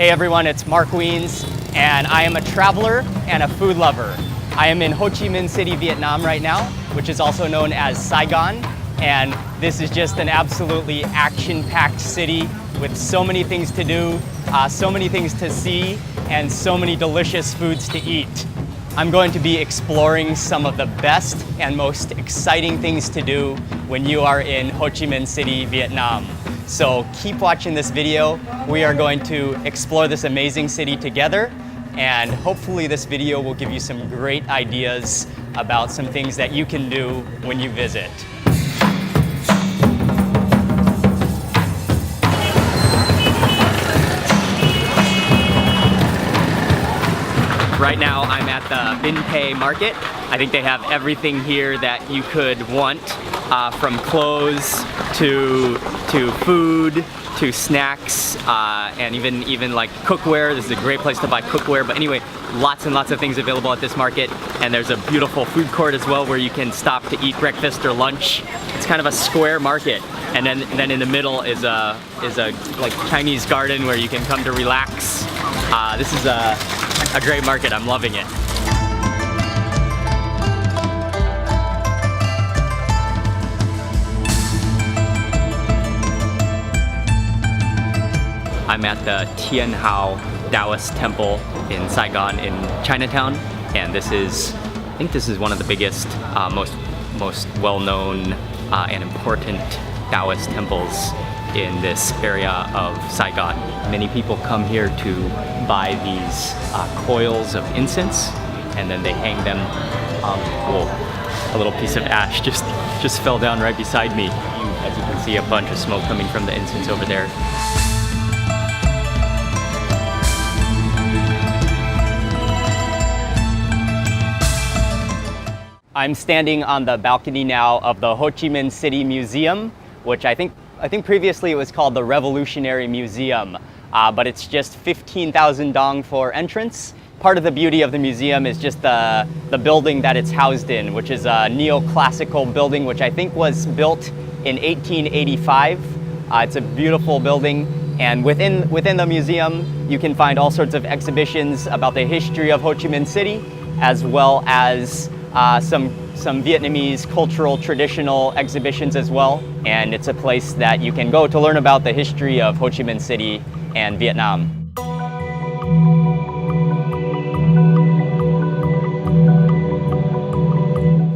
Hey everyone, it's Mark Wiens, and I am a traveler and a food lover. I am in Ho Chi Minh City, Vietnam right now, which is also known as Saigon, and this is just an absolutely action-packed city with so many things to do, so many things to see, and so many delicious foods to eat. I'm going to be exploring some of the best and most exciting things to do when you are in Ho Chi Minh City, Vietnam. So keep watching this video. We are going to explore this amazing city together, and hopefully this video will give you some great ideas about some things that you can do when you visit. Right now I'm at the Binh Pay market. I think they have everything here that you could want, from clothes to food to snacks, and even like cookware. This is a great place to buy cookware. But anyway, lots and lots of things available at this market, and there's a beautiful food court as well where you can stop to eat breakfast or lunch. It's kind of a square market, and then in the middle is a like Chinese garden where you can come to relax. This is a great market. I'm loving it. I'm at the Tien Hao Taoist Temple in Saigon in Chinatown, and I think this is one of the biggest, most well-known and important Taoist temples in this area of Saigon. Many people come here to buy these coils of incense, and then they hang them. A little piece of ash just fell down right beside me. As you can see, a bunch of smoke coming from the incense over there. I'm standing on the balcony now of the Ho Chi Minh City Museum, which I think previously it was called the Revolutionary Museum, but it's just 15,000 dong for entrance. Part of the beauty of the museum is just the building that it's housed in, which is a neoclassical building, which I think was built in 1885. It's a beautiful building, and within the museum you can find all sorts of exhibitions about the history of Ho Chi Minh City, as well as some Vietnamese cultural traditional exhibitions as well. And it's a place that you can go to learn about the history of Ho Chi Minh City and Vietnam.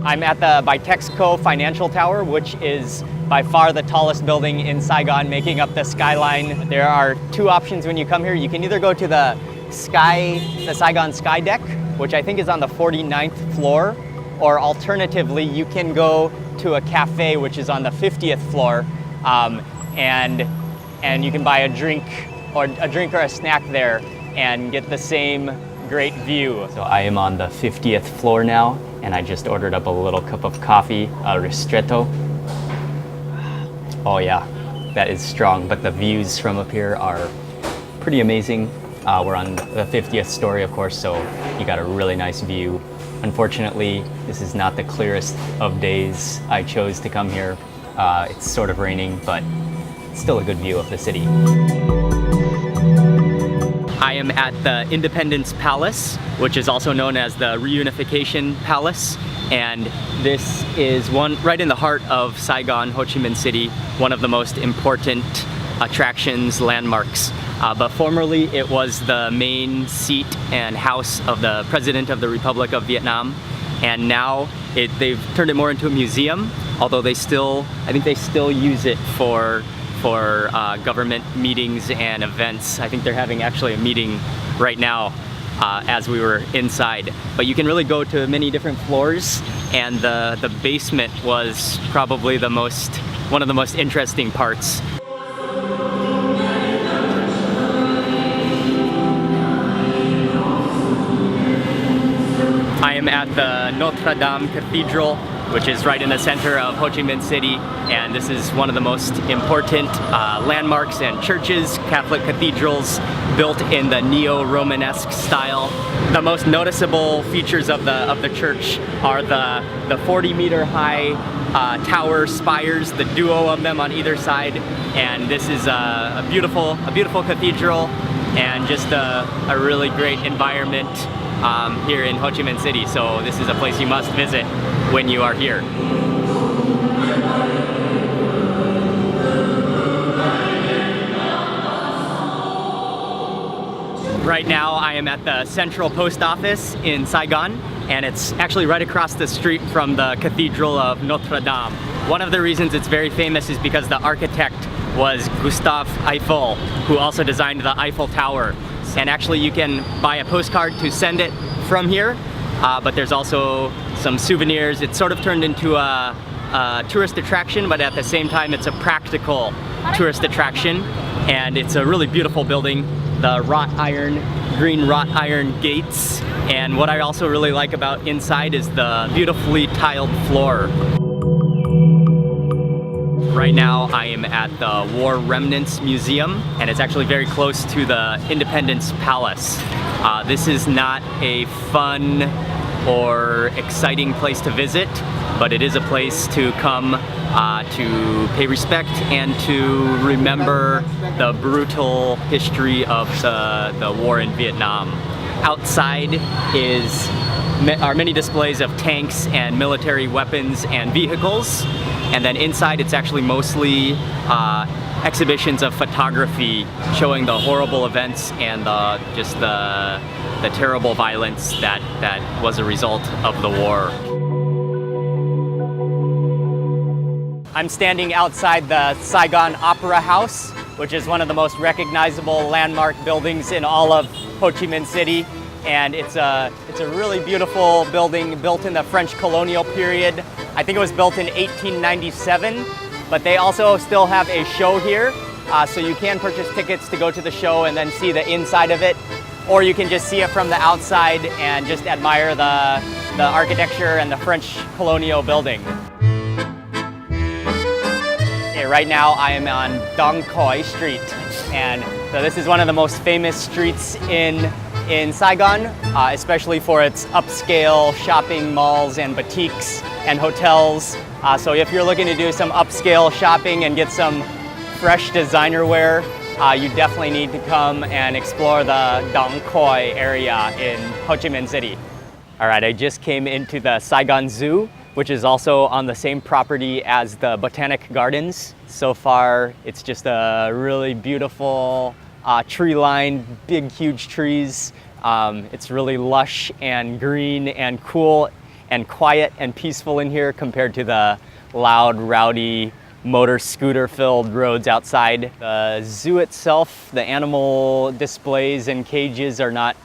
I'm at the Bitexco Financial Tower, which is by far the tallest building in Saigon, making up the skyline. There are two options when you come here. You can either go to the Saigon Sky Deck, which I think is on the 49th floor, or alternatively, you can go to a cafe which is on the 50th floor, and you can buy a drink or a snack there and get the same great view. So I am on the 50th floor now, and I just ordered up a little cup of coffee, a ristretto. Oh yeah, that is strong, but the views from up here are pretty amazing. We're on the 50th story, of course, so you got a really nice view. Unfortunately, this is not the clearest of days I chose to come here. It's sort of raining, but it's still a good view of the city. I am at the Independence Palace, which is also known as the Reunification Palace. And this is one right in the heart of Saigon, Ho Chi Minh City, one of the most important attractions, landmarks. But formerly it was the main seat and house of the President of the Republic of Vietnam, and now they've turned it more into a museum, although I think they still use it for government meetings and events. I think they're having actually a meeting right now as we were inside. But you can really go to many different floors, and the basement was probably one of the most interesting parts. I am at the Notre Dame Cathedral, which is right in the center of Ho Chi Minh City, and this is one of the most important landmarks and churches, Catholic cathedrals built in the neo-Romanesque style. The most noticeable features of the church are the 40-meter high tower spires, the duo of them on either side, and this is a beautiful cathedral. and just a really great environment here in Ho Chi Minh City. So this is a place you must visit when you are here. Right now I am at the Central Post Office in Saigon, and it's actually right across the street from the Cathedral of Notre Dame. One of the reasons it's very famous is because the architect was Gustave Eiffel, who also designed the Eiffel Tower. And actually you can buy a postcard to send it from here, but there's also some souvenirs. It's sort of turned into a tourist attraction, but at the same time it's a practical tourist attraction, and it's a really beautiful building. The green wrought iron gates, and what I also really like about inside is the beautifully tiled floor. Right now I am at the War Remnants Museum, and it's actually very close to the Independence Palace. This is not a fun or exciting place to visit, but it is a place to come to pay respect and to remember the brutal history of the war in Vietnam. Outside are many displays of tanks and military weapons and vehicles, and then inside it's actually mostly exhibitions of photography showing the horrible events and just the terrible violence that was a result of the war. I'm standing outside the Saigon Opera House, which is one of the most recognizable landmark buildings in all of Ho Chi Minh City. And it's a really beautiful building built in the French colonial period. I think it was built in 1897, but they also still have a show here. So you can purchase tickets to go to the show and then see the inside of it, or you can just see it from the outside and just admire the architecture and the French colonial building. Right now I am on Dong Khoi Street, and so this is one of the most famous streets in Saigon, especially for its upscale shopping malls and boutiques and hotels. So if you're looking to do some upscale shopping and get some fresh designer wear, you definitely need to come and explore the Dong Khoi area in Ho Chi Minh City. All right, I just came into the Saigon Zoo, which is also on the same property as the Botanic Gardens. So far, it's just a really beautiful tree-lined, big, huge trees. It's really lush and green and cool and quiet and peaceful in here compared to the loud, rowdy, motor scooter-filled roads outside. The zoo itself, the animal displays and cages are not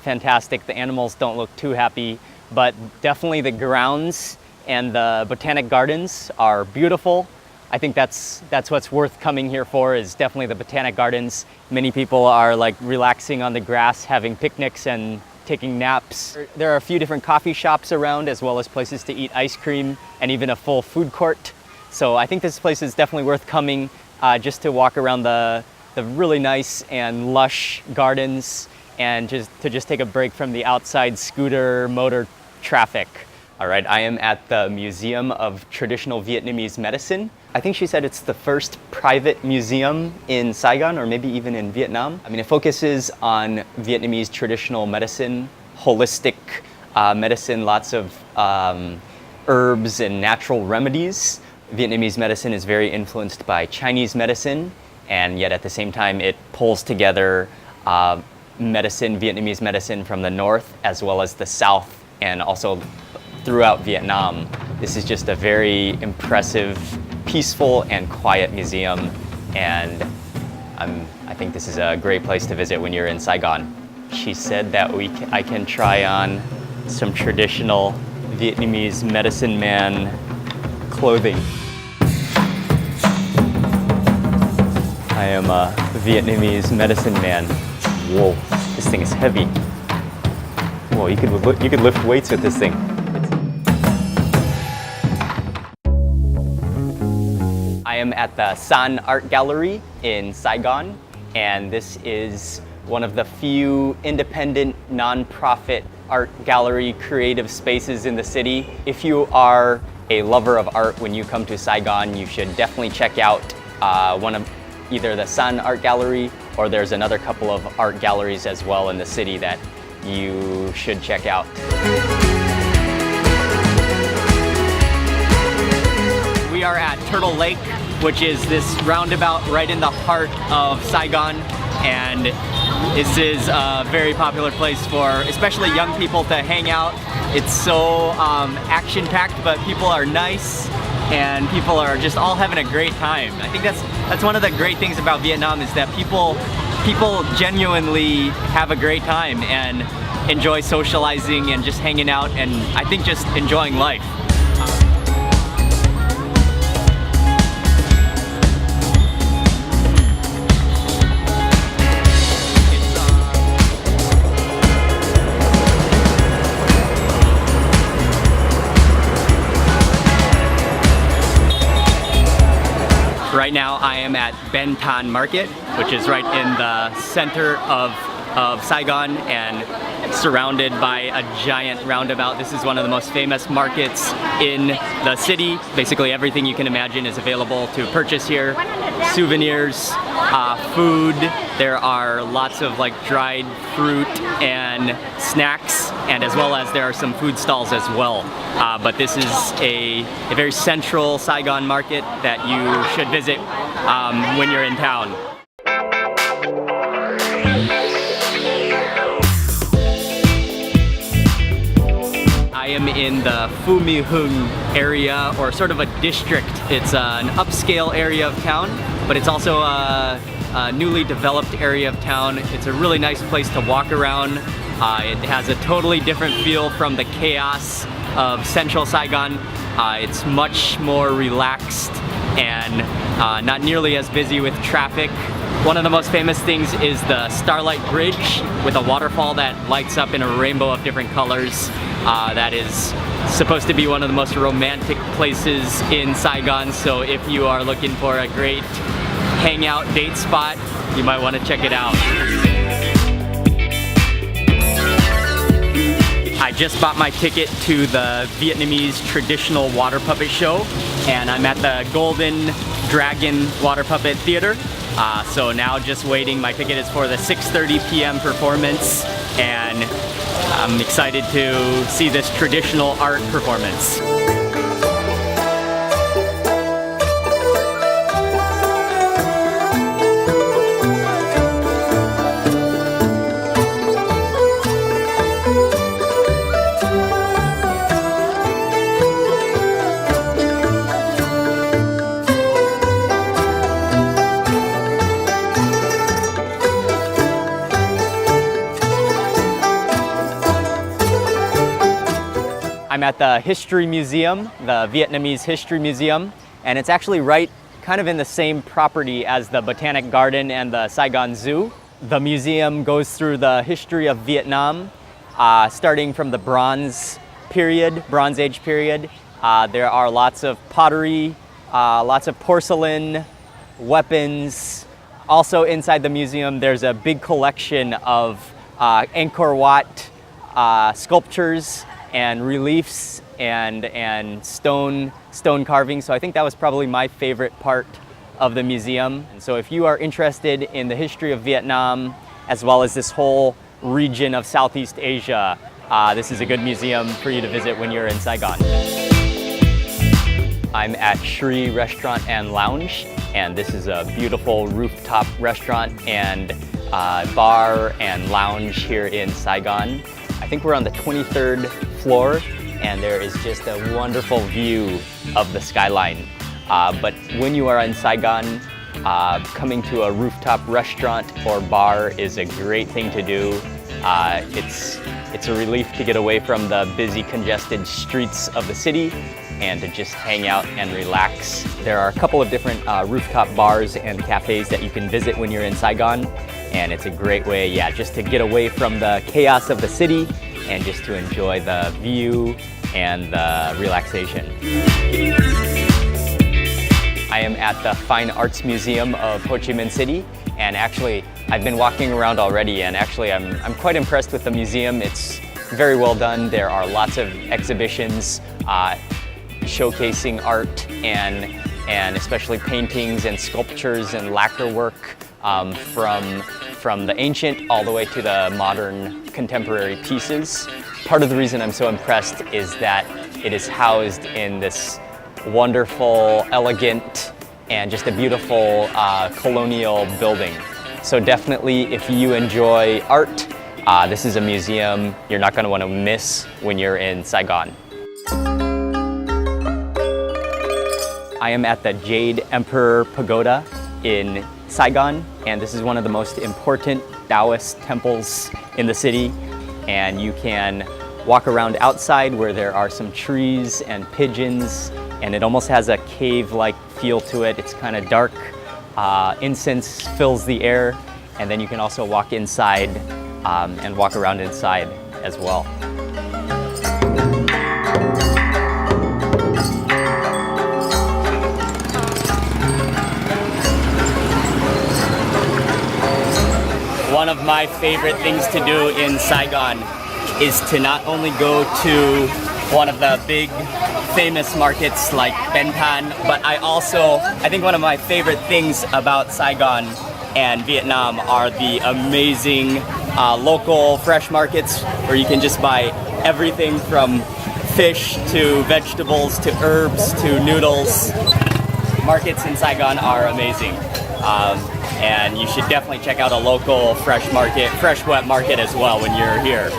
fantastic. The animals don't look too happy, but definitely the grounds and the Botanic Gardens are beautiful. I think that's what's worth coming here for, is definitely the Botanic Gardens. Many people are like relaxing on the grass, having picnics and taking naps. There are a few different coffee shops around, as well as places to eat ice cream and even a full food court. So I think this place is definitely worth coming just to walk around the really nice and lush gardens and just take a break from the outside scooter motor traffic. All right, I am at the Museum of Traditional Vietnamese Medicine. I think she said it's the first private museum in Saigon, or maybe even in Vietnam. I mean, it focuses on Vietnamese traditional medicine, holistic medicine, lots of herbs and natural remedies. Vietnamese medicine is very influenced by Chinese medicine, and yet at the same time it pulls together Vietnamese medicine from the north as well as the south, and also throughout Vietnam. This is just a very impressive, peaceful and quiet museum, and I think this is a great place to visit when you're in Saigon. She said that I can try on some traditional Vietnamese medicine man clothing. I am a Vietnamese medicine man. Whoa, this thing is heavy. Whoa, you could lift weights with this thing. I am at the San Art Gallery in Saigon, and this is one of the few independent, non-profit art gallery creative spaces in the city. If you are a lover of art, when you come to Saigon, you should definitely check out either the San Art Gallery or there's another couple of art galleries as well in the city that you should check out. We are at Turtle Lake, which is this roundabout right in the heart of Saigon, and this is a very popular place for especially young people to hang out. It's so action-packed, but people are nice and people are just all having a great time. I think that's one of the great things about Vietnam, is that people genuinely have a great time and enjoy socializing and just hanging out, and I think just enjoying life. Right now I am at Ben Thanh Market, which is right in the center of Saigon and surrounded by a giant roundabout. This is one of the most famous markets in the city. Basically everything you can imagine is available to purchase here. Souvenirs, food, there are lots of like dried fruit and snacks, and as well as there are some food stalls as well. But this is a very central Saigon market that you should visit when you're in town. I am in the Phu My Hung area, or sort of a district. It's an upscale area of town, but it's also a newly developed area of town. It's a really nice place to walk around. It has a totally different feel from the chaos of central Saigon. It's much more relaxed and not nearly as busy with traffic. One of the most famous things is the Starlight Bridge with a waterfall that lights up in a rainbow of different colors. That is supposed to be one of the most romantic places in Saigon, so if you are looking for a great hangout date spot, you might want to check it out. I just bought my ticket to the Vietnamese traditional water puppet show, and I'm at the Golden Dragon Water Puppet Theater. So now just waiting. My ticket is for the 6:30 p.m. performance, and I'm excited to see this traditional art performance. I'm at the History Museum, the Vietnamese History Museum, and it's actually right kind of in the same property as the Botanic Garden and the Saigon Zoo. The museum goes through the history of Vietnam, starting from the Bronze Age period. There are lots of pottery, lots of porcelain, weapons. Also inside the museum, there's a big collection of Angkor Wat sculptures and reliefs and stone carving. So I think that was probably my favorite part of the museum. And so if you are interested in the history of Vietnam, as well as this whole region of Southeast Asia, this is a good museum for you to visit when you're in Saigon. I'm at Shri Restaurant and Lounge, and this is a beautiful rooftop restaurant and bar and lounge here in Saigon. I think we're on the 23rd floor, and there is just a wonderful view of the skyline. But when you are in Saigon, coming to a rooftop restaurant or bar is a great thing to do. It's a relief to get away from the busy, congested streets of the city and to just hang out and relax. There are a couple of different rooftop bars and cafes that you can visit when you're in Saigon, and it's a great way, just to get away from the chaos of the city and just to enjoy the view and the relaxation. I am at the Fine Arts Museum of Ho Chi Minh City, and actually I've been walking around already, and actually I'm quite impressed with the museum. It's very well done. There are lots of exhibitions showcasing art and especially paintings and sculptures and lacquer work from the ancient all the way to the modern contemporary pieces. Part of the reason I'm so impressed is that it is housed in this wonderful, elegant, and just a beautiful colonial building. So definitely, if you enjoy art, this is a museum you're not going to want to miss when you're in Saigon. I am at the Jade Emperor Pagoda in Saigon, and this is one of the most important Taoist temples in the city. And you can walk around outside where there are some trees and pigeons, and it almost has a cave-like feel to it. It's kind of dark. Incense fills the air, and then you can also walk inside and walk around inside as well. One of my favorite things to do in Saigon is to not only go to one of the big famous markets like Bentan, but I think one of my favorite things about Saigon and Vietnam are the amazing local fresh markets where you can just buy everything from fish to vegetables to herbs to noodles. Markets in Saigon are amazing. And you should definitely check out a local fresh wet market as well when you're here.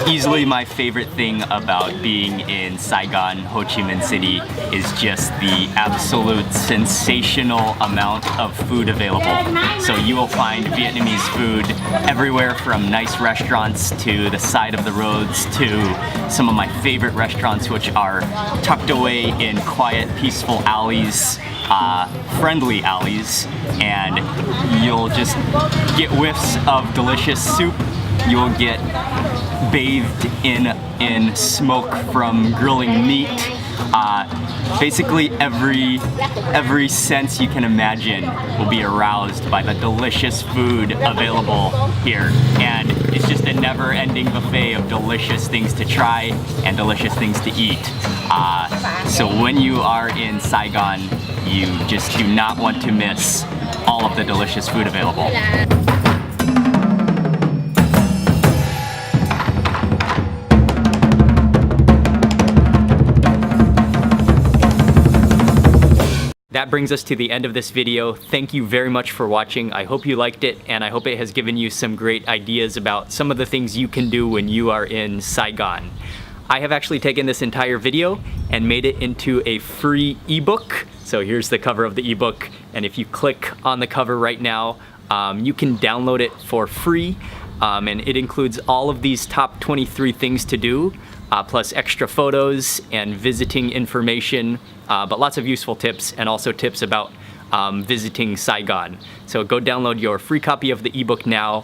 Easily my favorite thing about being in Saigon, Ho Chi Minh City is just the absolute sensational amount of food available. So you will find Vietnamese food everywhere, from nice restaurants to the side of the roads to some of my favorite restaurants, which are tucked away in quiet, peaceful alleys, friendly alleys, and you'll just get whiffs of delicious soup. You'll get bathed in smoke from grilling meat. Basically every sense you can imagine will be aroused by the delicious food available here. And it's just a never-ending buffet of delicious things to try and delicious things to eat. So when you are in Saigon, you just do not want to miss all of the delicious food available. That brings us to the end of this video. Thank you very much for watching. I hope you liked it, and I hope it has given you some great ideas about some of the things you can do when you are in Saigon. I have actually taken this entire video and made it into a free ebook. So here's the cover of the ebook, and if you click on the cover right now, you can download it for free. And it includes all of these top 23 things to do, plus extra photos and visiting information, but lots of useful tips, and also tips about visiting Saigon. So go download your free copy of the ebook now,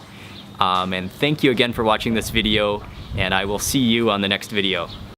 and thank you again for watching this video, and I will see you on the next video.